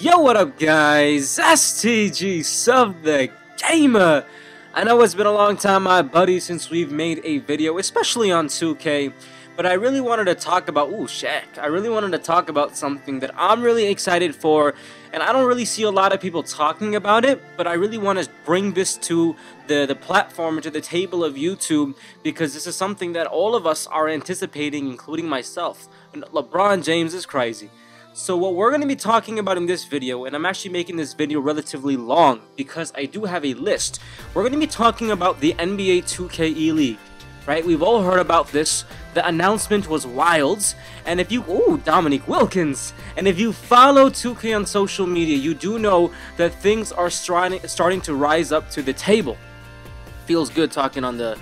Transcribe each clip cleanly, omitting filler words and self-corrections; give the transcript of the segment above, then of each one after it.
Yo, what up guys, STG Sub the Gamer. I know it's been a long time, my buddy, since we've made a video, especially on 2K, but I really wanted to talk about, I really wanted to talk about something that I'm really excited for, and I don't really see a lot of people talking about it, but I really want to bring this to the platform, to the table of YouTube, because this is something that all of us are anticipating, including myself. And LeBron James is crazy. So what we're going to be talking about in this video, and I'm actually making this video relatively long because I do have a list. We're going to be talking about the NBA 2K E-League, right? We've all heard about this. The announcement was wild, and if you, Dominique Wilkins, and if you follow 2K on social media, you do know that things are starting to rise up to the table. Feels good talking on the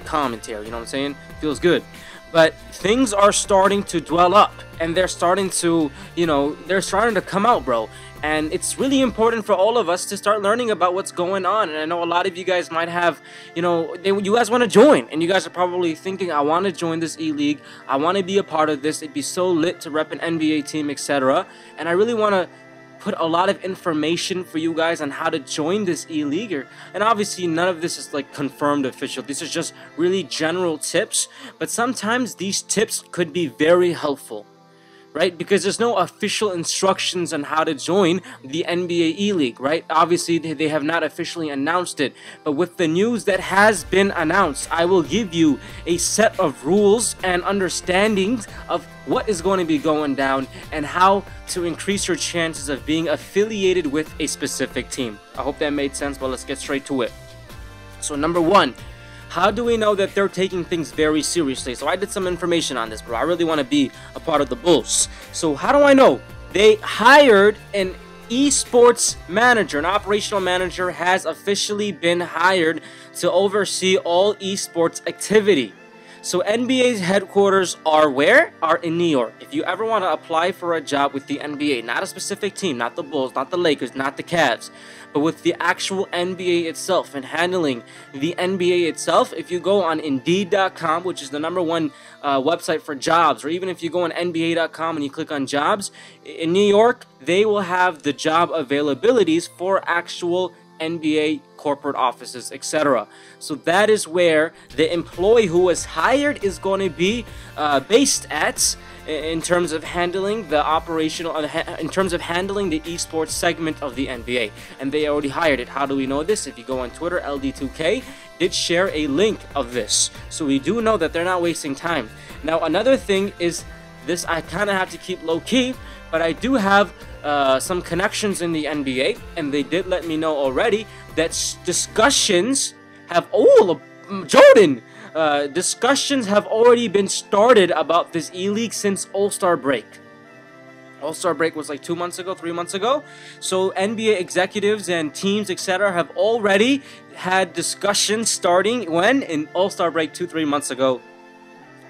commentary, you know what I'm saying? Feels good. But things are starting to dwell up, and they're starting to, they're starting to come out, bro. And it's really important for all of us to start learning about what's going on. And I know a lot of you guys might have, you guys want to join, and you guys are probably thinking, I want to join this E-League, I want to be a part of this, it'd be so lit to rep an NBA team, etc. And I really want to put a lot of information for you guys on how to join this E-League. And obviously none of this is like confirmed official. These are just really general tips, but sometimes these tips could be very helpful, right? Because there's no official instructions on how to join the NBA E-League, right? Obviously they have not officially announced it, but with the news that has been announced, I will give you a set of rules and understandings of what is going to be going down and how to increase your chances of being affiliated with a specific team. I hope that made sense, but let's get straight to it. So number one, how do we know that they're taking things very seriously? So I did some information on this, bro. I really want to be a part of the Bulls. So how do I know? They hired an esports manager. An operational manager has officially been hired to oversee all esports activity. So NBA's headquarters are where? Are in New York. If you ever want to apply for a job with the NBA, not a specific team, not the Bulls, not the Lakers, not the Cavs, but with the actual NBA itself and handling the NBA itself, if you go on Indeed.com, which is the #1 website for jobs, or even if you go on NBA.com and you click on jobs, in New York, they will have the job availabilities for actual NBA corporate offices, etc. So that is where the employee who was hired is going to be based at, in terms of handling the in terms of handling the esports segment of the NBA. And they already hired it. How do we know this? If you go on Twitter, LD2K did share a link of this. So we do know that they're not wasting time. Now another thing is, this I kind of have to keep low-key, but I do have some connections in the NBA, and they did let me know already that discussions have, discussions have already been started about this E-League since All-Star break. All-Star break was like 2 months ago, 3 months ago. So NBA executives and teams, etc. have already had discussions starting when? In All-Star break 2-3 months ago.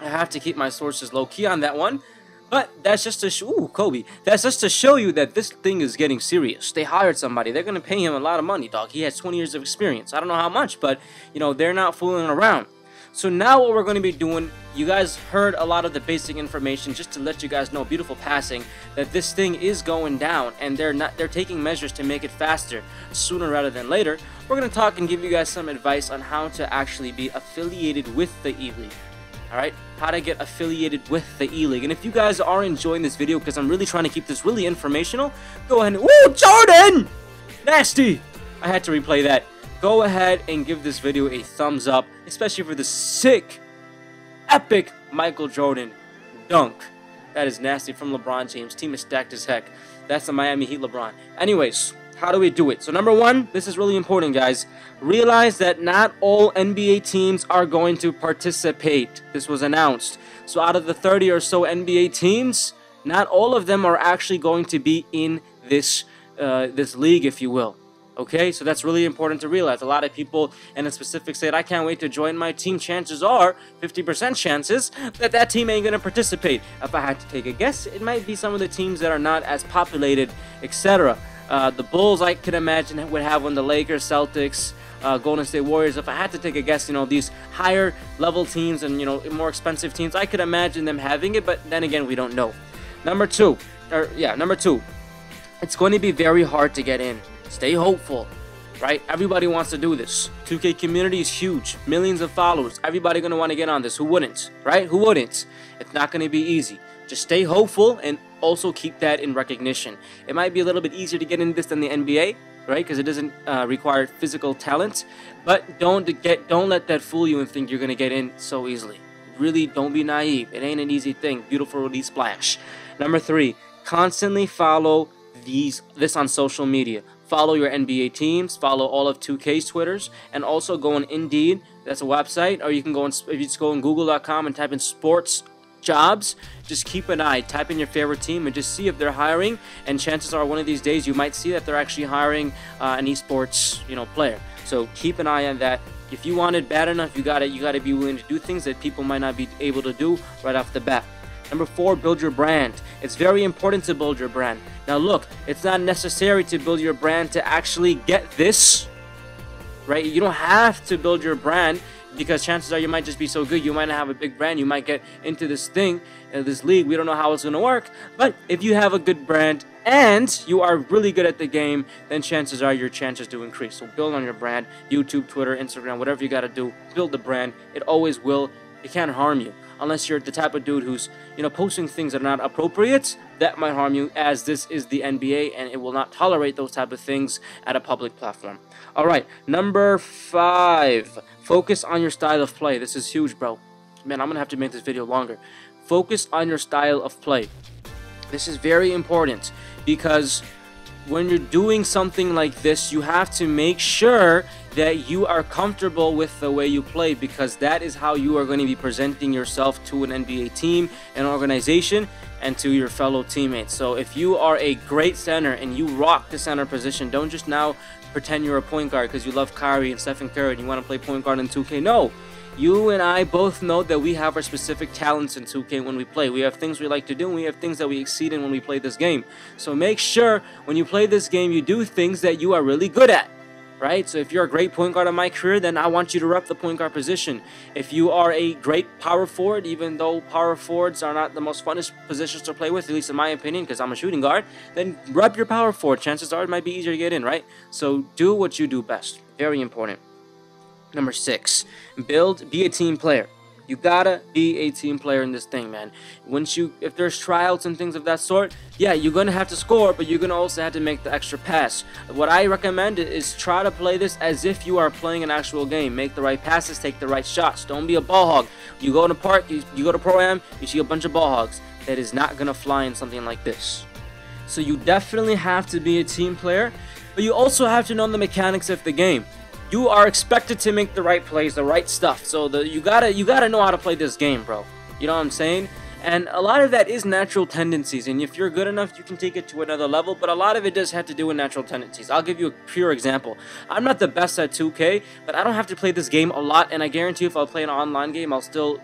I have to keep my sources low-key on that one. But that's just to Kobe. That's just to show you that this thing is getting serious. They hired somebody. They're gonna pay him a lot of money, dog. He has 20 years of experience. I don't know how much, but they're not fooling around. So now what we're going to be doing, you guys heard a lot of the basic information, just to let you guys know, beautiful passing, that this thing is going down, and they're taking measures to make it faster, sooner rather than later. We're gonna talk and give you guys some advice on how to actually be affiliated with the E-League. Alright, how to get affiliated with the E-League. And if you guys are enjoying this video, because I'm really trying to keep this really informational, go ahead and, Jordan! Nasty! I had to replay that. Go ahead and give this video a thumbs up, especially for the sick, epic Michael Jordan dunk. That is nasty from LeBron James. Team is stacked as heck. That's the Miami Heat LeBron. Anyways, how do we do it? So number one, this is really important, guys. Realize that not all NBA teams are going to participate. This was announced. So out of the 30 or so NBA teams, not all of them are actually going to be in this league, if you will. Okay, so that's really important to realize. A lot of people in a specific said, I can't wait to join my team. Chances are 50% chances that that team ain't going to participate. If I had to take a guess, it might be some of the teams that are not as populated, etc. The Bulls, I could imagine, would have one. The Lakers, Celtics, Golden State Warriors. If I had to take a guess, these higher level teams and, more expensive teams, I could imagine them having it, but then again, we don't know. Number two, It's going to be very hard to get in. Stay hopeful, right? Everybody wants to do this. 2K community is huge. Millions of followers. Everybody going to want to get on this. Who wouldn't, right? Who wouldn't? It's not going to be easy. Just stay hopeful and also keep that in recognition. It might be a little bit easier to get into this than the NBA, right? Because it doesn't require physical talent. But don't let that fool you and think you're going to get in so easily. Really, don't be naive. It ain't an easy thing. Beautiful release splash. Number 3, constantly follow this on social media. Follow your NBA teams, follow all of 2K's Twitters, and also go on Indeed. That's a website, or you can go on, if you just go on google.com and type in sports jobs, just keep an eye, type in your favorite team and just see if they're hiring, and chances are one of these days you might see that they're actually hiring an esports, player. So keep an eye on that. If you want it bad enough, you got to be willing to do things that people might not be able to do right off the bat. Number 4, build your brand. It's very important to build your brand. Now look, it's not necessary to build your brand to actually get this, right? You don't have to build your brand, because chances are you might just be so good, you might not have a big brand, you might get into this thing, this league, we don't know how it's going to work. But if you have a good brand and you are really good at the game, then chances are your chances do increase. So build on your brand. YouTube, Twitter, Instagram, whatever you got to do, build the brand. It always will. It can't harm you. Unless you're the type of dude who's, posting things that are not appropriate, that might harm you, as this is the NBA and it will not tolerate those type of things at a public platform. All right, number 5, focus on your style of play. This is huge, bro. Man, I'm gonna have to make this video longer. Focus on your style of play. This is very important, because when you're doing something like this, you have to make sure that you are comfortable with the way you play, because that is how you are going to be presenting yourself to an NBA team, an organization, and to your fellow teammates. So if you are a great center and you rock the center position, don't just now pretend you're a point guard because you love Kyrie and Stephen Curry and you want to play point guard in 2K. No. You and I both know that we have our specific talents in 2K when we play. We have things we like to do, and we have things that we exceed in when we play this game. So make sure when you play this game, you do things that you are really good at, right? So if you're a great point guard in my career, then I want you to rep the point guard position. If you are a great power forward, even though power forwards are not the most funnest positions to play with, at least in my opinion, because I'm a shooting guard, then rep your power forward. Chances are it might be easier to get in, right? So do what you do best. Very important. Number 6, be a team player. You gotta be a team player in this thing, man. If there's tryouts and things of that sort, yeah, you're gonna have to score, but you're gonna also have to make the extra pass. What I recommend is try to play this as if you are playing an actual game. Make the right passes, take the right shots. Don't be a ball hog. You go to park, you go to Pro-Am, you see a bunch of ball hogs. That is not gonna fly in something like this. So you definitely have to be a team player, but you also have to know the mechanics of the game. You are expected to make the right plays, the right stuff. So you gotta know how to play this game, bro. You know what I'm saying? And a lot of that is natural tendencies, and if you're good enough, you can take it to another level, but a lot of it does have to do with natural tendencies. I'll give you a pure example. I'm not the best at 2K, but I don't have to play this game a lot, and I guarantee you if I'll play an online game, I'll still,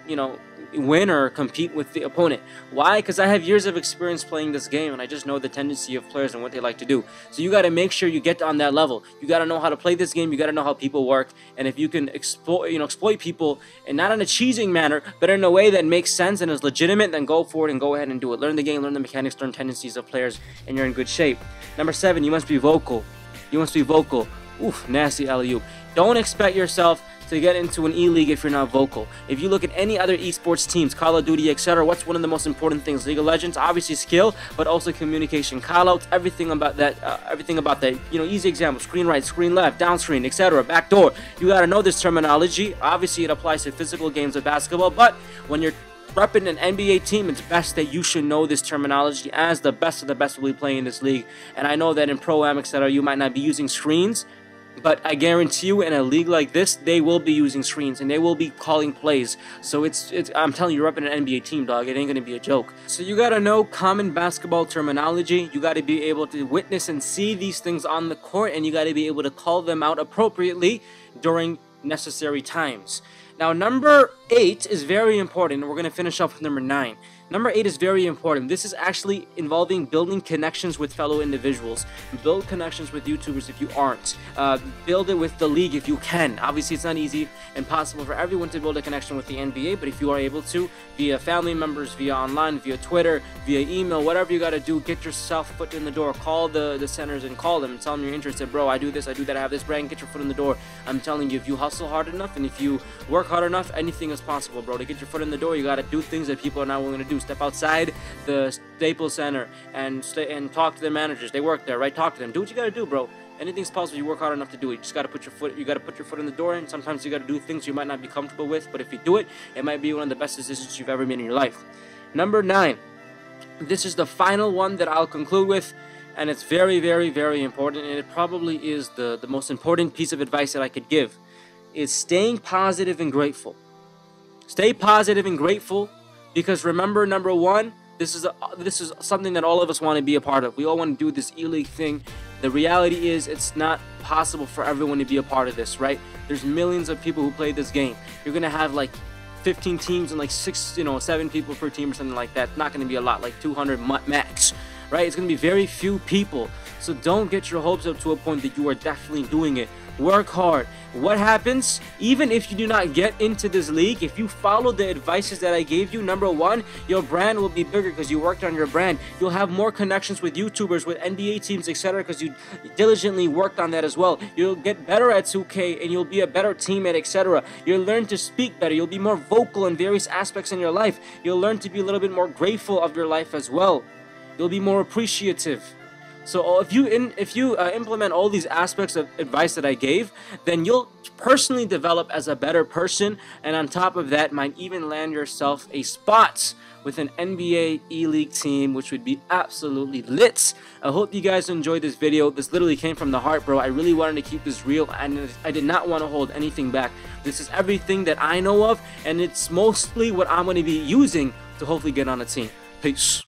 win or compete with the opponent. Why? Because I have years of experience playing this game, and I just know the tendency of players and what they like to do. So you got to make sure you get on that level. You got to know how to play this game. You got to know how people work, and if you can exploit people, and not in a cheesing manner, but in a way that makes sense and is legitimate, then go for it and go ahead and do it. Learn the game, learn the mechanics, learn tendencies of players, and you're in good shape. Number 7, you must be vocal. You must be vocal. Oof, nasty alley-oop. Don't expect yourself to get into an E-League if you're not vocal. If you look at any other esports teams, Call of Duty, etc., what's one of the most important things? League of Legends, obviously skill, but also communication, callouts, everything about that. Easy example: screen right, screen left, down screen, etc., backdoor. You gotta know this terminology. Obviously, it applies to physical games of basketball, but when you're repping an NBA team, it's best that you should know this terminology, as the best of the best will be playing in this league. And I know that in Pro-Am, etc., you might not be using screens, but I guarantee you in a league like this, they will be using screens and they will be calling plays. So I'm telling you, you're up in an NBA team, dog. It ain't gonna be a joke. So you gotta know common basketball terminology. You gotta be able to witness and see these things on the court, and you gotta be able to call them out appropriately during necessary times. Now, number 8 is very important, and we're gonna finish up with number 9. Number 8 is very important. This is actually involving building connections with fellow individuals. Build connections with YouTubers if you aren't. Build it with the league if you can. Obviously, it's not easy and possible for everyone to build a connection with the NBA, but if you are able to, via family members, via online, via Twitter, via email, whatever you got to do, get yourself foot in the door. Call the centers and call them and tell them you're interested. Bro, I do this, I do that, I have this brand. Get your foot in the door. I'm telling you, if you hustle hard enough and if you work hard enough, anything is possible, bro. To get your foot in the door, you got to do things that people are not willing to do. Step outside the Staples Center and talk to their managers. They work there, right? Talk to them. Do what you got to do, bro. Anything's possible. You work hard enough to do it. You just got to put your foot. You got to put your foot in the door, and sometimes you got to do things you might not be comfortable with. But if you do it, it might be one of the best decisions you've ever made in your life. Number 9. This is the final one that I'll conclude with, and it's very, very, very important, and it probably is the most important piece of advice that I could give. Is staying positive and grateful. Stay positive and grateful, because remember, number 1, this is something that all of us want to be a part of. We all want to do this E-League thing. The reality is it's not possible for everyone to be a part of this, right? There's millions of people who play this game. You're gonna have like 15 teams and like 7 people per team or something like that. It's not gonna be a lot, like 200 max, right? It's gonna be very few people. So don't get your hopes up to a point that you are definitely doing it. Work hard. What happens, even if you do not get into this league, if you follow the advices that I gave you, number 1, your brand will be bigger because you worked on your brand. You'll have more connections with YouTubers, with NBA teams, etc., because you diligently worked on that as well. You'll get better at 2K and you'll be a better teammate, etc. You'll learn to speak better. You'll be more vocal in various aspects in your life. You'll learn to be a little bit more grateful of your life as well. You'll be more appreciative. So if you implement all these aspects of advice that I gave, then you'll personally develop as a better person, and on top of that, might even land yourself a spot with an NBA E-League team, which would be absolutely lit. I hope you guys enjoyed this video. This literally came from the heart, bro. I really wanted to keep this real, and I did not want to hold anything back. This is everything that I know of, and it's mostly what I'm going to be using to hopefully get on a team. Peace.